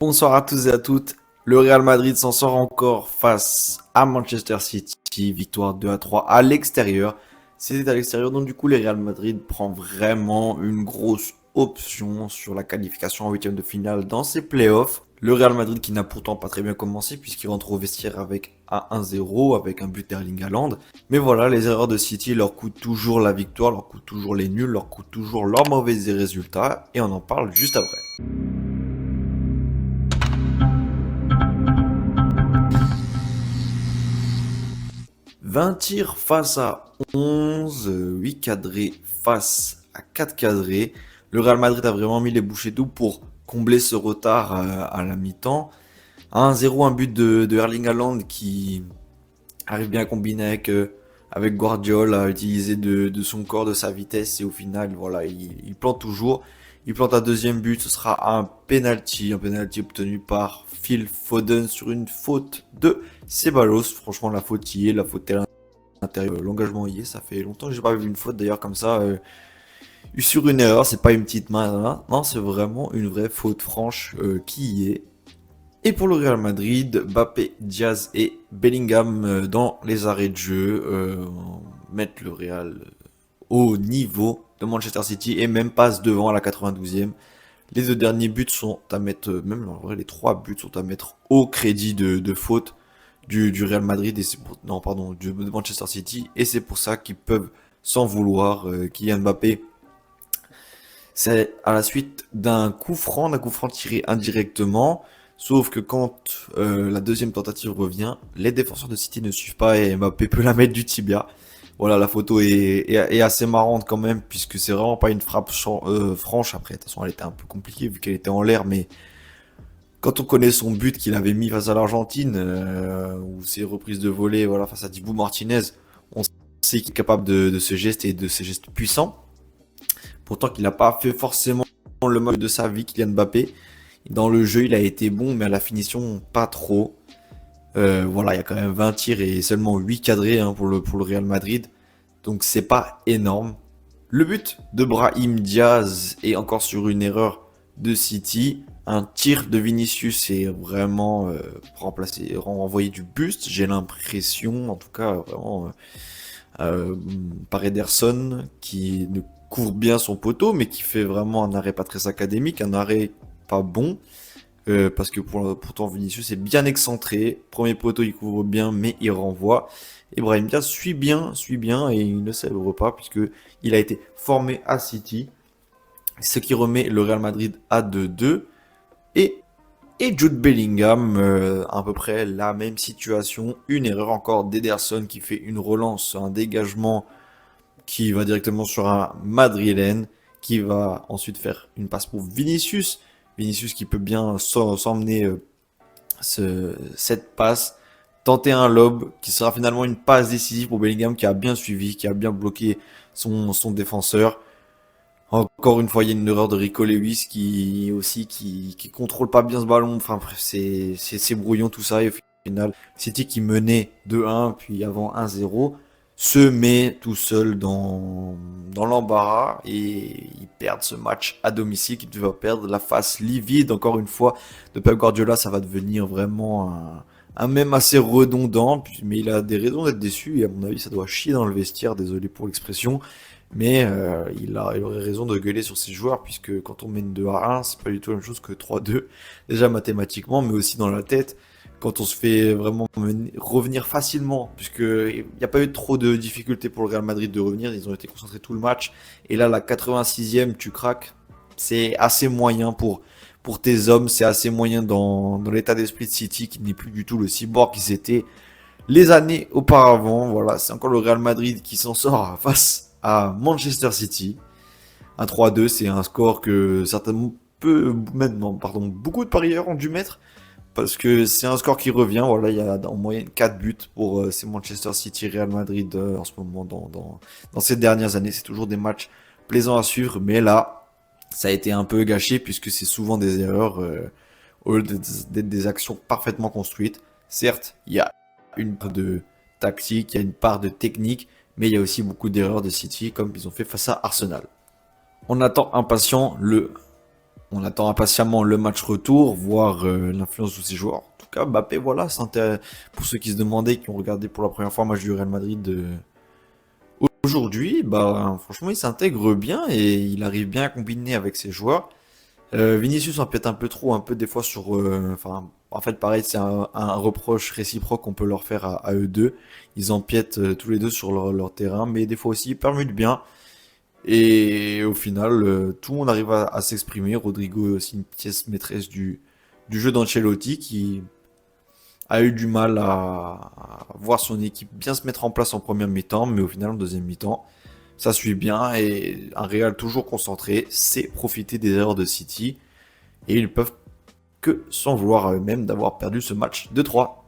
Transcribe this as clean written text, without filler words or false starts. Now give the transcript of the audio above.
Bonsoir à tous et à toutes. Le Real Madrid s'en sort encore face à Manchester City. Victoire 2-3 à l'extérieur. C'était à l'extérieur, donc du coup, le Real Madrid prend vraiment une grosse option sur la qualification en huitième de finale dans ses playoffs. Le Real Madrid qui n'a pourtant pas très bien commencé puisqu'il rentre au vestiaire avec un 1-0, avec un but d'Erling Haaland. Mais voilà, les erreurs de City leur coûtent toujours la victoire, leur coûtent toujours les nuls, leur coûtent toujours leurs mauvais résultats. Et on en parle juste après. 20 tirs face à 11, 8 cadrés face à 4 cadrés. Le Real Madrid a vraiment mis les bouchées doubles pour combler ce retard à la mi-temps. 1-0, un but de Erling Haaland qui arrive bien à combiner avec Guardiola, à utiliser de son corps, de sa vitesse, et au final, voilà, il plante toujours. Il plante un deuxième but, ce sera un penalty obtenu par Phil Foden sur une faute de Ceballos. Franchement, la faute y est, la faute est à l'intérieur, l'engagement y est. Ça fait longtemps que j'ai pas vu une faute d'ailleurs comme ça, sur une erreur. C'est pas une petite main, là. Non, c'est vraiment une vraie faute franche qui y est. Et pour le Real Madrid, Mbappé, Diaz et Bellingham dans les arrêts de jeu mettent le Real au niveau de Manchester City et même passe devant à la 92e. Les deux derniers buts sont à mettre, même en vrai les trois buts sont à mettre au crédit de faute du Real Madrid et c'est pour, non pardon de Manchester City, et c'est pour ça qu'ils peuvent s'en vouloir. Kylian Mbappé, c'est à la suite d'un coup franc tiré indirectement. Sauf que quand la deuxième tentative revient, les défenseurs de City ne suivent pas et Mbappé peut la mettre du tibia. Voilà, la photo est assez marrante quand même, puisque c'est vraiment pas une frappe franche. Après, de toute façon, elle était un peu compliquée vu qu'elle était en l'air, mais quand on connaît son but qu'il avait mis face à l'Argentine, ou ses reprises de volée, voilà, face à Dibu Martinez, on sait qu'il est capable de ce geste et de ces gestes puissants. Pourtant qu'il n'a pas fait forcément le match de sa vie, Kylian Mbappé. Dans le jeu, il a été bon, mais à la finition, pas trop. Voilà, il y a quand même 20 tirs et seulement 8 cadrés pour le Real Madrid. Donc c'est pas énorme. Le but de Brahim Diaz est encore sur une erreur de City. Un tir de Vinicius est vraiment renvoyé du buste, j'ai l'impression, en tout cas vraiment par Ederson qui ne couvre bien son poteau, mais qui fait vraiment un arrêt pas très académique, un arrêt pas bon. Parce que pourtant Vinicius est bien excentré. Premier poteau, il couvre bien, mais il renvoie. Et Brahim Diaz suit bien et il ne célèbre pas puisque il a été formé à City. Ce qui remet le Real Madrid à 2-2. Et, et Jude Bellingham, à peu près la même situation. Une erreur encore d'Ederson qui fait une relance, un dégagement qui va directement sur un Madrilène, qui va ensuite faire une passe pour Vinicius. Vinicius qui peut bien s'emmener cette passe, tenter un lob qui sera finalement une passe décisive pour Bellingham qui a bien suivi, qui a bien bloqué son défenseur. Encore une fois, il y a une erreur de Rico Lewis qui contrôle pas bien ce ballon. Enfin bref, c'est brouillon tout ça. Et au final, City qui menait 2-1 puis avant 1-0 se met tout seul dans l'embarras et ils perdent ce match à domicile qu'ils devaient perdre. La face livide, encore une fois, de Pep Guardiola, ça va devenir vraiment un même assez redondant, mais il a des raisons d'être déçu et à mon avis, ça doit chier dans le vestiaire, désolé pour l'expression. Mais il aurait raison de gueuler sur ses joueurs, puisque quand on mène 2-1, c'est pas du tout la même chose que 3-2, déjà mathématiquement, mais aussi dans la tête, quand on se fait vraiment revenir facilement, puisqu'il n'y a pas eu trop de difficultés pour le Real Madrid de revenir, ils ont été concentrés tout le match, et là, la 86e, tu craques, c'est assez moyen pour tes hommes, c'est assez moyen dans l'état d'esprit de City, qui n'est plus du tout le cyborg qu'ils étaient les années auparavant. Voilà, c'est encore le Real Madrid qui s'en sort face à Manchester City. Un 3-2, c'est un score que certainement maintenant, pardon, beaucoup de parieurs ont dû mettre parce que c'est un score qui revient. Voilà, il y a en moyenne 4 buts pour ces Manchester City Real Madrid en ce moment dans ces dernières années. C'est toujours des matchs plaisants à suivre, mais là, ça a été un peu gâché puisque c'est souvent des erreurs au lieu d'être des actions parfaitement construites. Certes, il y a une part de tactique, il y a une part de technique, mais il y a aussi beaucoup d'erreurs de City comme ils ont fait face à Arsenal. On attend impatient le On attend impatiemment le match retour, voir l'influence de ces joueurs. En tout cas, Mbappé, voilà, pour ceux qui se demandaient, qui ont regardé pour la première fois un match du Real Madrid aujourd'hui, bah franchement, il s'intègre bien et il arrive bien à combiner avec ses joueurs. Vinicius empiète un peu trop, un peu des fois sur. Enfin, en fait, pareil, c'est un reproche réciproque qu'on peut leur faire à eux deux. Ils empiètent tous les deux sur leur terrain, mais des fois aussi, ils permutent bien. Et au final, tout le monde arrive à s'exprimer. Rodrigo est aussi une pièce maîtresse du jeu d'Ancelotti qui a eu du mal à voir son équipe bien se mettre en place en première mi-temps, mais au final, en deuxième mi-temps, ça suit bien et un Real toujours concentré, c'est profiter des erreurs de City et ils peuvent que s'en vouloir à eux-mêmes d'avoir perdu ce match 2-3.